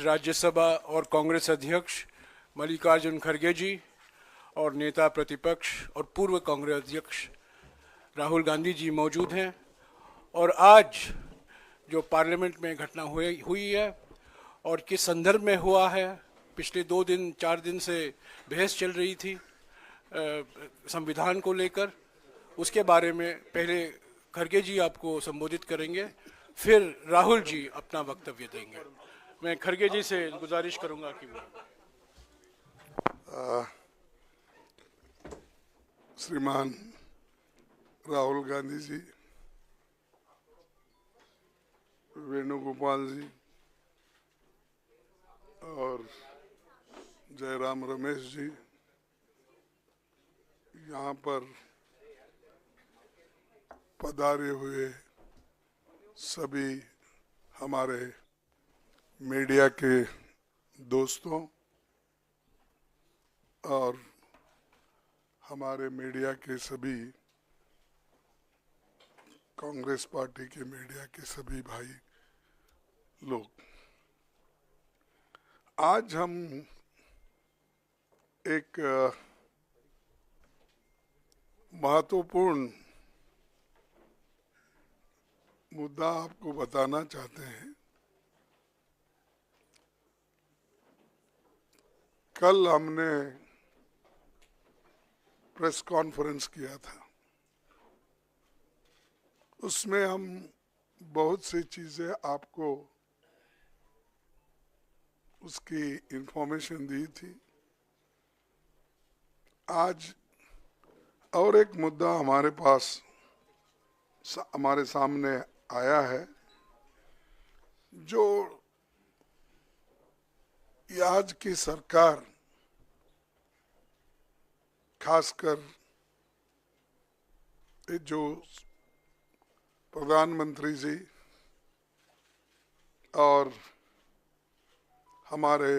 राज्यसभा और कांग्रेस अध्यक्ष मल्लिकार्जुन खड़गे जी और नेता प्रतिपक्ष और पूर्व कांग्रेस अध्यक्ष राहुल गांधी जी मौजूद हैं। और आज जो पार्लियामेंट में घटना हुई है और किस संदर्भ में हुआ है, पिछले 2 दिन 4 दिन से बहस चल रही थी संविधान को लेकर, उसके बारे में पहले खड़गे जी आपको संबोधित करेंगे, फिर राहुल जी अपना वक्तव्य देंगे। मैं खड़गे जी से गुजारिश करूंगा कि श्रीमान राहुल गांधी जी, वेणुगोपाल जी और जयराम रमेश जी, यहाँ पर पधारे हुए सभी हमारे मीडिया के दोस्तों और हमारे मीडिया के सभी कांग्रेस पार्टी के मीडिया के सभी भाई लोग, आज हम एक महत्वपूर्ण मुद्दा आपको बताना चाहते हैं। कल हमने प्रेस कॉन्फ्रेंस किया था, उसमें हम बहुत सी चीजें आपको उसकी इंफॉर्मेशन दी थी। आज और एक मुद्दा हमारे पास हमारे सामने आया है, जो आज की सरकार, खासकर जो प्रधानमंत्री जी और हमारे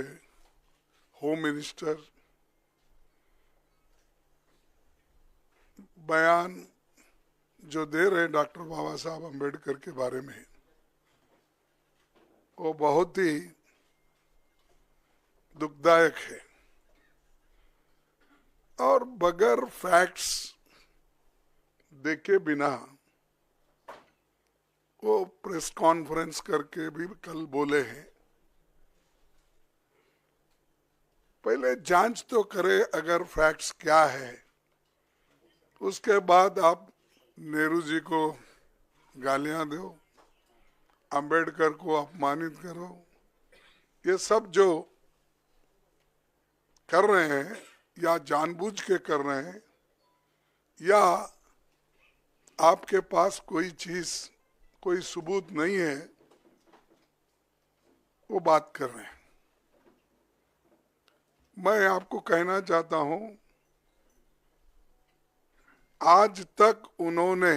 होम मिनिस्टर बयान जो दे रहे हैं डॉक्टर बाबा साहब अम्बेडकर के बारे में, वो बहुत ही दुखदायक है और बगैर फैक्ट्स देखे बिना वो प्रेस कॉन्फ्रेंस करके भी कल बोले हैं। पहले जांच तो करे अगर फैक्ट्स क्या है, उसके बाद आप नेहरू जी को गालियां दो, अंबेडकर को अपमानित करो। ये सब जो कर रहे हैं या जानबूझ के कर रहे हैं या आपके पास कोई चीज, कोई सबूत नहीं है, वो बात कर रहे हैं। मैं आपको कहना चाहता हूं, आज तक उन्होंने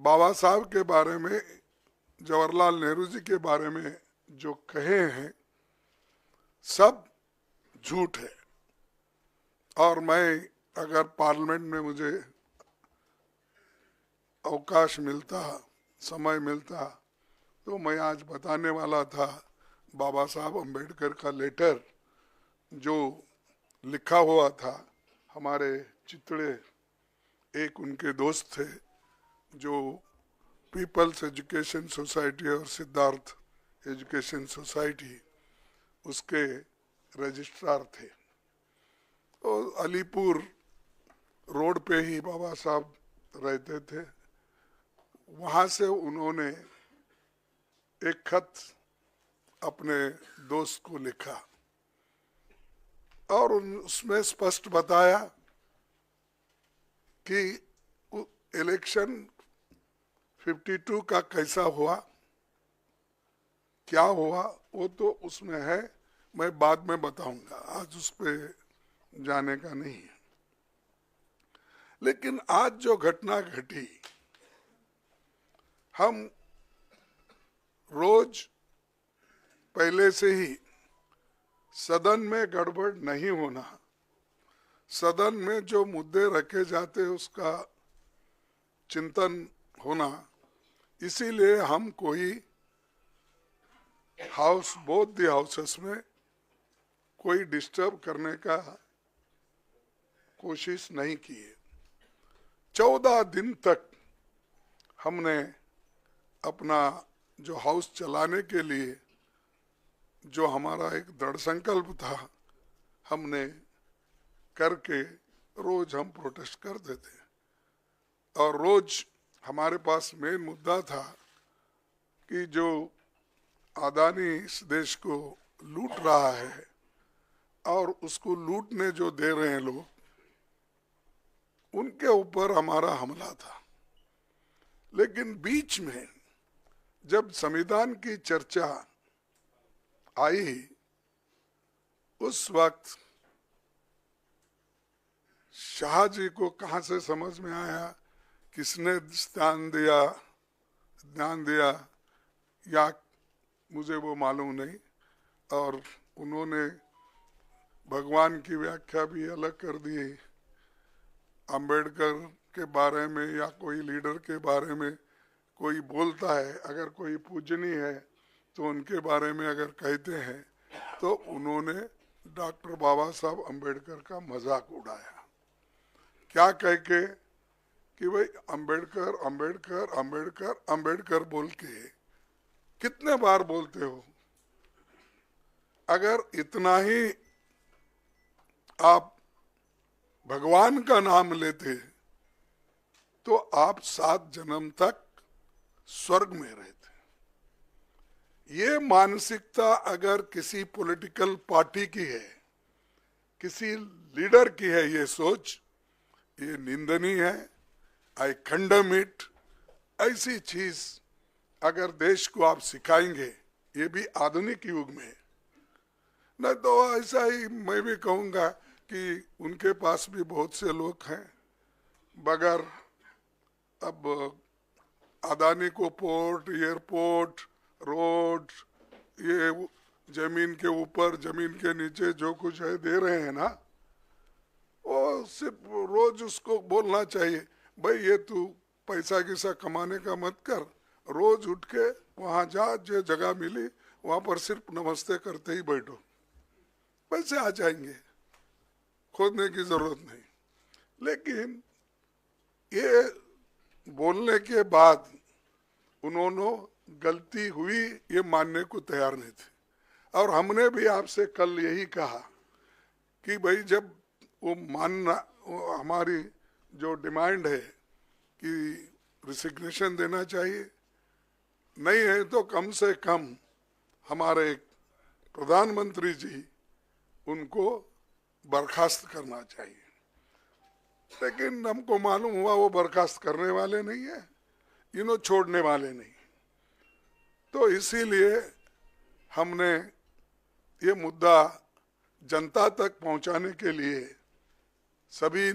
बाबा साहब के बारे में, जवाहरलाल नेहरू जी के बारे में जो कहे हैं, सब झूठ है। और मैं अगर पार्लियामेंट में मुझे अवकाश मिलता, समय मिलता, तो मैं आज बताने वाला था बाबा साहब अम्बेडकर का लेटर जो लिखा हुआ था। हमारे चितड़े एक उनके दोस्त थे जो पीपल्स एजुकेशन सोसाइटी और सिद्धार्थ एजुकेशन सोसाइटी उसके रजिस्ट्रार थे। तो अलीपुर रोड पे ही बाबा साहब रहते थे। वहाँ से उन्होंने एक खत अपने दोस्त को लिखा और उसमें स्पष्ट बताया कि इलेक्शन 52 का कैसा हुआ, क्या हुआ, वो तो उसमें है, मैं बाद में बताऊंगा, आज उस पर जाने का नहीं है। लेकिन आज जो घटना घटी, हम रोज पहले से ही सदन में गड़बड़ नहीं होना, सदन में जो मुद्दे रखे जाते उसका चिंतन होना, इसीलिए हम कोई हाउस, बोथ द हाउसेस में कोई डिस्टर्ब करने का कोशिश नहीं की है। 14 दिन तक हमने अपना जो हाउस चलाने के लिए जो हमारा एक दृढ़ संकल्प था, हमने करके रोज हम प्रोटेस्ट करते थे। और रोज हमारे पास मेन मुद्दा था कि जो अदानी इस देश को लूट रहा है और उसको लूटने जो दे रहे हैं लोग, उनके ऊपर हमारा हमला था। लेकिन बीच में जब संविधान की चर्चा आई, उस वक्त शाह जी को कहां से समझ में आया, किसने ध्यान दिया या मुझे वो मालूम नहीं, और उन्होंने भगवान की व्याख्या भी अलग कर दी। अंबेडकर के बारे में या कोई लीडर के बारे में कोई बोलता है, अगर कोई पूजनीय है तो उनके बारे में अगर कहते हैं तो उन्होंने डॉक्टर बाबा साहब अंबेडकर का मजाक उड़ाया। क्या कह के कि भाई अंबेडकर अंबेडकर अंबेडकर अंबेडकर बोल के कितने बार बोलते हो? अगर इतना ही आप भगवान का नाम लेते तो आप 7 जन्म तक स्वर्ग में रहते। ये मानसिकता अगर किसी पॉलिटिकल पार्टी की है, किसी लीडर की है, ये सोच, ये निंदनीय है। आई कंडेम इट। ऐसी चीज अगर देश को आप सिखाएंगे, ये भी आधुनिक युग में, नहीं तो ऐसा ही मैं भी कहूंगा कि उनके पास भी बहुत से लोग हैं, बगैर अब अदानी को पोर्ट, एयरपोर्ट, रोड, ये जमीन के ऊपर जमीन के नीचे जो कुछ है दे रहे हैं ना, वो सिर्फ रोज उसको बोलना चाहिए, भाई ये तू पैसा किसा कमाने का मत कर, रोज उठ के वहां जा, जो जगह मिली वहां पर सिर्फ नमस्ते करते ही बैठो, पैसे आ जाएंगे, खोदने की जरूरत नहीं। लेकिन ये बोलने के बाद उन्होंने गलती हुई ये मानने को तैयार नहीं थे। और हमने भी आपसे कल यही कहा कि भाई जब वो मानना, हमारी जो डिमांड है कि रिसिग्नेशन देना चाहिए, नहीं है तो कम से कम हमारे प्रधानमंत्री जी उनको बर्खास्त करना चाहिए। लेकिन हमको मालूम हुआ वो बर्खास्त करने वाले नहीं है, इन्हों छोड़ने वाले नहीं। तो इसीलिए हमने ये मुद्दा जनता तक पहुंचाने के लिए सभी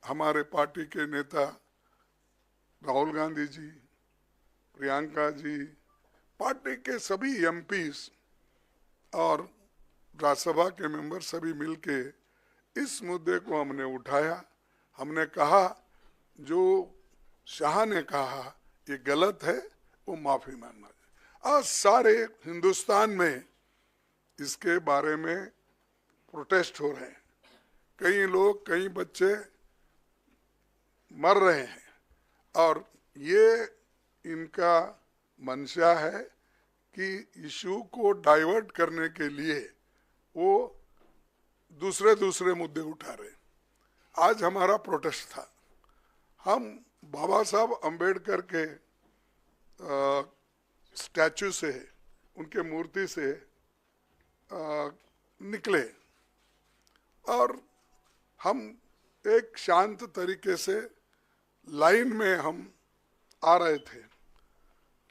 हमारे पार्टी के नेता राहुल गांधी जी, प्रियंका जी, पार्टी के सभी एमपीज और राज्यसभा के मेंबर सभी मिलके इस मुद्दे को हमने उठाया। हमने कहा जो शाह ने कहा ये गलत है, वो माफी मांगना चाहिए। आज सारे हिंदुस्तान में इसके बारे में प्रोटेस्ट हो रहे हैं, कई लोग, कई बच्चे मर रहे हैं, और ये इनका मंशा है कि इशू को डाइवर्ट करने के लिए वो दूसरे मुद्दे उठा रहे। आज हमारा प्रोटेस्ट था, हम बाबा साहब अंबेडकर के स्टैचू से, उनके मूर्ति से निकले और हम एक शांत तरीके से लाइन में हम आ रहे थे।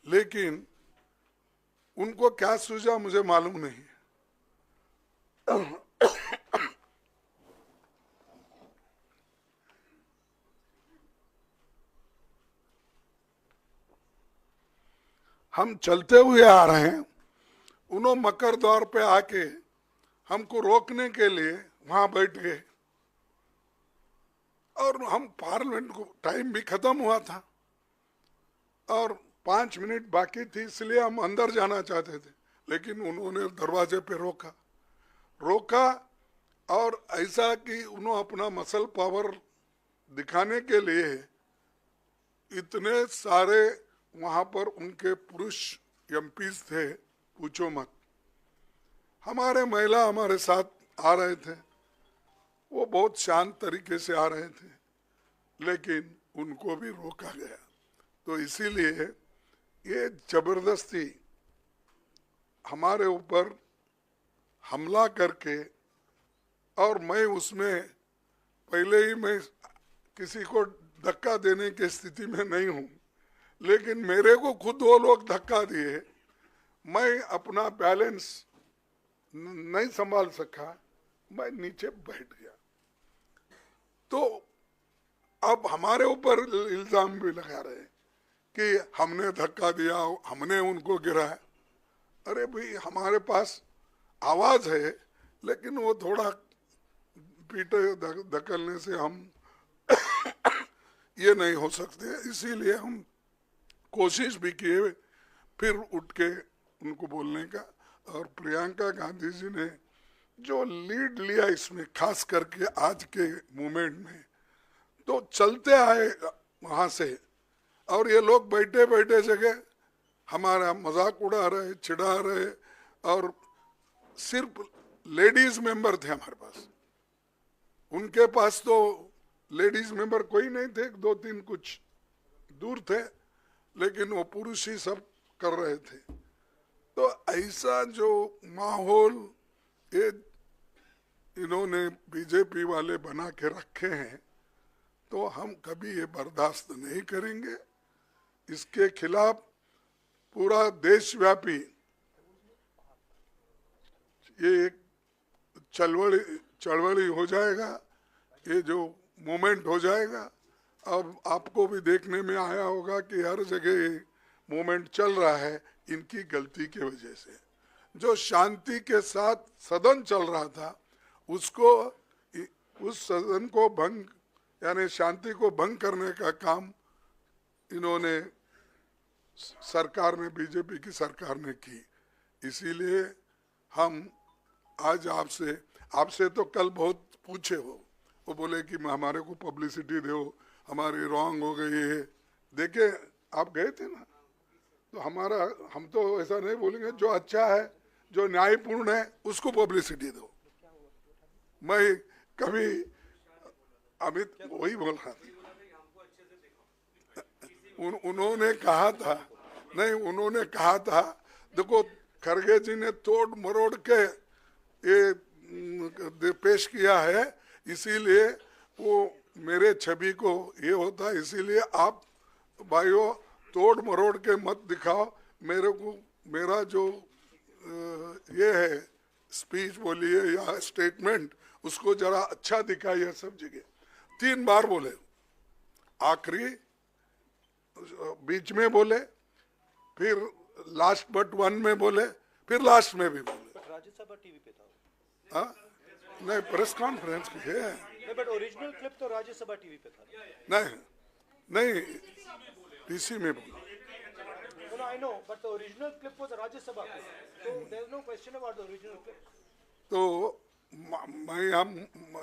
लेकिन उनको क्या सूझा मुझे मालूम नहीं। हम चलते हुए आ रहे हैं, उन्होंने मकर द्वार पे आके हमको रोकने के लिए वहां बैठ गए, और हम पार्लियामेंट को टाइम भी खत्म हुआ था और 5 मिनट बाकी थी, इसलिए हम अंदर जाना चाहते थे। लेकिन उन्होंने दरवाजे पे रोका और ऐसा कि उन्होंने अपना मसल पावर दिखाने के लिए इतने सारे वहां पर उनके पुरुष एमपीज थे, पूछो मत। हमारे महिला हमारे साथ आ रहे थे, वो बहुत शांत तरीके से आ रहे थे, लेकिन उनको भी रोका गया। तो इसीलिए ये जबरदस्ती हमारे ऊपर हमला करके, और मैं उसमें पहले ही मैं किसी को धक्का देने की स्थिति में नहीं हूं, लेकिन मेरे को खुद वो लोग धक्का दिए, मैं अपना बैलेंस नहीं संभाल सका, मैं नीचे बैठ गया। तो अब हमारे ऊपर इल्जाम भी लगा रहे कि हमने धक्का दिया, हमने उनको गिराया। अरे भाई, हमारे पास आवाज है, लेकिन वो थोड़ा पीटे धकलने से हम ये नहीं हो सकते। इसीलिए हम कोशिश भी किए फिर उठ के उनको बोलने का। और प्रियंका गांधी जी ने जो लीड लिया इसमें, खास करके आज के मूवमेंट में, तो चलते आए वहां से, और ये लोग बैठे बैठे जगह हमारा मजाक उड़ा रहे, चिढ़ा रहे, और सिर्फ लेडीज मेंबर थे हमारे पास। उनके पास तो लेडीज मेंबर कोई नहीं थे, 2-3 कुछ दूर थे, लेकिन वो पुरुष ही सब कर रहे थे। तो ऐसा जो माहौल ये इन्होंने बीजेपी वाले बना के रखे हैं, तो हम कभी ये बर्दाश्त नहीं करेंगे। इसके खिलाफ पूरा देशव्यापी ये एक चळवळी हो जाएगा, ये जो मूवमेंट हो जाएगा। अब आपको भी देखने में आया होगा कि हर जगह ये मूवमेंट चल रहा है इनकी गलती की वजह से। जो शांति के साथ सदन चल रहा था, उसको, उस सदन को भंग, यानी शांति को भंग करने का काम इन्होंने, सरकार ने, बीजेपी की सरकार ने की। इसीलिए हम आज आपसे तो कल बहुत पूछे वो बोले कि हमारे को पब्लिसिटी दो, हमारी रॉन्ग हो गई है। देखिए, आप गए थे ना, तो हम तो ऐसा नहीं बोलेंगे, जो अच्छा है, जो न्यायपूर्ण है, उसको पब्लिसिटी दो। मैं कभी अमित वही बोल रहा था, उन्होंने कहा था, नहीं, उन्होंने कहा था, देखो खरगे जी ने तोड़ मरोड़ के ये पेश किया है, इसीलिए वो मेरे छवि को ये होता है, इसीलिए आप भाइयों तोड़ मरोड़ के मत दिखाओ मेरे को। मेरा जो ये है स्पीच बोलिए या स्टेटमेंट, उसको जरा अच्छा दिखाइए सब जगह। 3 बार बोले, आखिरी, बीच में बोले, फिर लास्ट बट वन में बोले, फिर लास्ट में भी बोले। राज्यसभा टीवी पे था। हाँ, नहीं, प्रेस कॉन्फ्रेंस की है। नहीं, बट ओरिजिनल क्लिप तो राज्यसभा टीवी पे था। नहीं, पीसी में बोला। No, I know, but the original clip was a Rajya Sabha clip. So there is no question about the original clip. तो मैं हम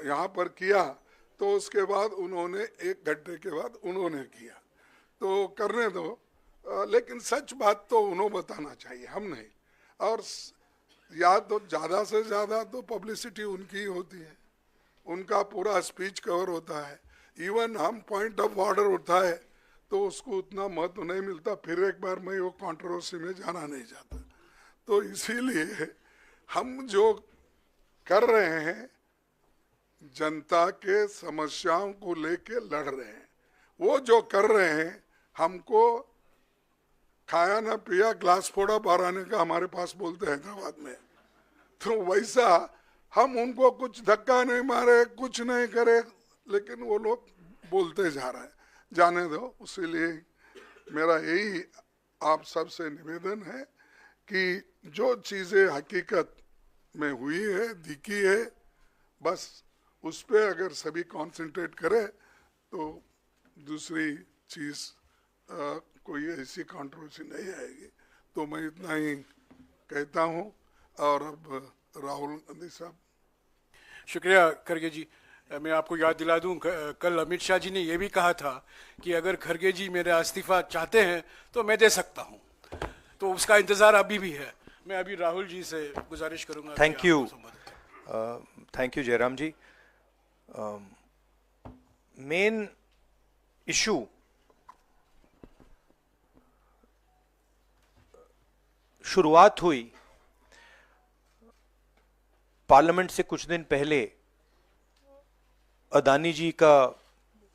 यहाँ पर किया, तो उसके बाद उन्होंने 1 घंटे के बाद उन्होंने किया, तो करने दो। लेकिन सच बात तो उन्होंने बताना चाहिए, हम नहीं। और या तो ज़्यादा से ज़्यादा तो पब्लिसिटी उनकी होती है, उनका पूरा स्पीच कवर होता है। इवन हम पॉइंट ऑफ ऑर्डर उठाए तो उसको उतना महत्व नहीं मिलता। फिर एक बार मैं वो कंट्रोवर्सी में जाना नहीं चाहता। तो इसीलिए हम जो कर रहे हैं, जनता के समस्याओं को लेके लड़ रहे हैं। वो जो कर रहे हैं, हमको खाया ना पिया ग्लास फोड़ा बाराने का हमारे पास बोलते हैं हैदराबाद में। तो वैसा हम उनको कुछ धक्का नहीं मारे, कुछ नहीं करे, लेकिन वो लोग बोलते जा रहे हैं। जाने दो। इसीलिए मेरा यही आप सबसे निवेदन है कि जो चीज़ें हकीकत में हुई है, दिखी है, बस उस पर अगर सभी कंसंट्रेट करें तो दूसरी चीज़ कोई ऐसी कंट्रोवर्सी नहीं आएगी। तो मैं इतना ही कहता हूं। और अब राहुल गांधी साहब। शुक्रिया खरगे जी। मैं आपको याद दिला दूं, कल अमित शाह जी ने यह भी कहा था कि अगर खरगे जी मेरा इस्तीफा चाहते हैं तो मैं दे सकता हूं, तो उसका इंतजार अभी भी है। मैं अभी राहुल जी से गुजारिश करूंगा। Thank you, thank you Jairam ji. Main issue शुरुआत हुई पार्लियामेंट से कुछ दिन पहले, अदानी जी का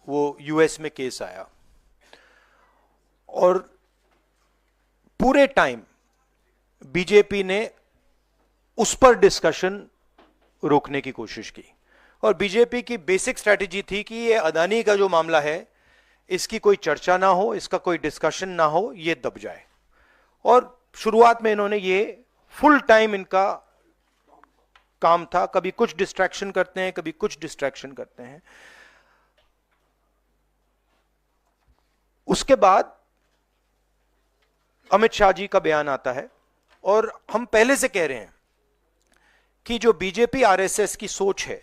वो यूएस में केस आया और पूरे टाइम बीजेपी ने उस पर डिस्कशन रोकने की कोशिश की। और बीजेपी की बेसिक स्ट्रैटेजी थी कि ये अदानी का जो मामला है इसकी कोई चर्चा ना हो, इसका कोई डिस्कशन ना हो, ये दब जाए। और शुरुआत में इन्होंने ये फुल टाइम इनका काम था, कभी कुछ डिस्ट्रैक्शन करते हैं, कभी कुछ डिस्ट्रैक्शन करते हैं। उसके बाद अमित शाह जी का बयान आता है और हम पहले से कह रहे हैं कि जो बीजेपी आरएसएस की सोच है,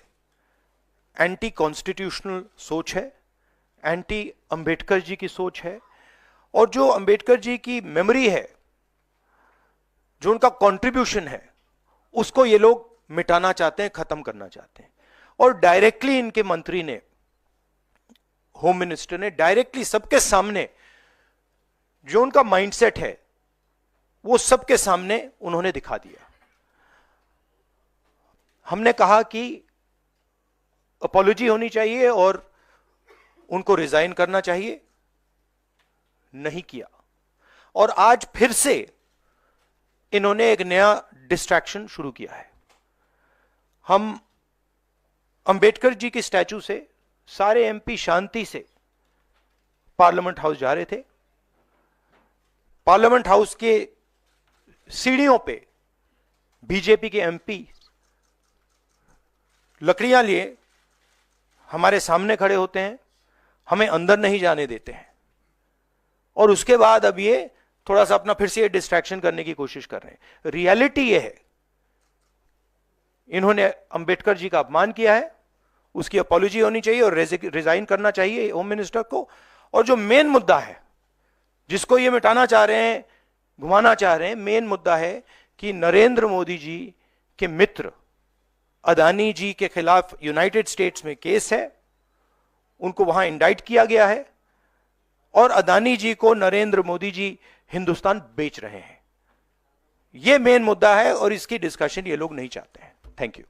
एंटी कॉन्स्टिट्यूशनल सोच है, एंटी अंबेडकर जी की सोच है, और जो अंबेडकर जी की मेमोरी है, जो उनका कंट्रीब्यूशन है, उसको ये लोग मिटाना चाहते हैं, खत्म करना चाहते हैं। और डायरेक्टली इनके मंत्री ने, होम मिनिस्टर ने डायरेक्टली सबके सामने जो उनका माइंडसेट है वो सबके सामने उन्होंने दिखा दिया। हमने कहा कि अपॉलॉजी होनी चाहिए और उनको रिजाइन करना चाहिए, नहीं किया। और आज फिर से इन्होंने एक नया डिस्ट्रैक्शन शुरू किया है। हम अंबेडकर जी की स्टैचू से सारे एमपी शांति से पार्लियामेंट हाउस जा रहे थे। पार्लियामेंट हाउस के सीढ़ियों पे बीजेपी के एमपी लकड़ियां लिए हमारे सामने खड़े होते हैं, हमें अंदर नहीं जाने देते हैं। और उसके बाद अब ये थोड़ा सा अपना फिर से डिस्ट्रैक्शन करने की कोशिश कर रहे हैं। रियलिटी ये है, इन्होंने अंबेडकर जी का अपमान किया है, उसकी अपॉलॉजी होनी चाहिए और रिजाइन करना चाहिए होम मिनिस्टर को। और जो मेन मुद्दा है जिसको ये मिटाना चाह रहे हैं, घुमाना चाह रहे हैं, मेन मुद्दा है कि नरेंद्र मोदी जी के मित्र अदानी जी के खिलाफ यूनाइटेड स्टेट्स में केस है, उनको वहां इंडाइट किया गया है और अदानी जी को नरेंद्र मोदी जी हिंदुस्तान बेच रहे हैं। यह मेन मुद्दा है और इसकी डिस्कशन ये लोग नहीं चाहते हैं। Thank you.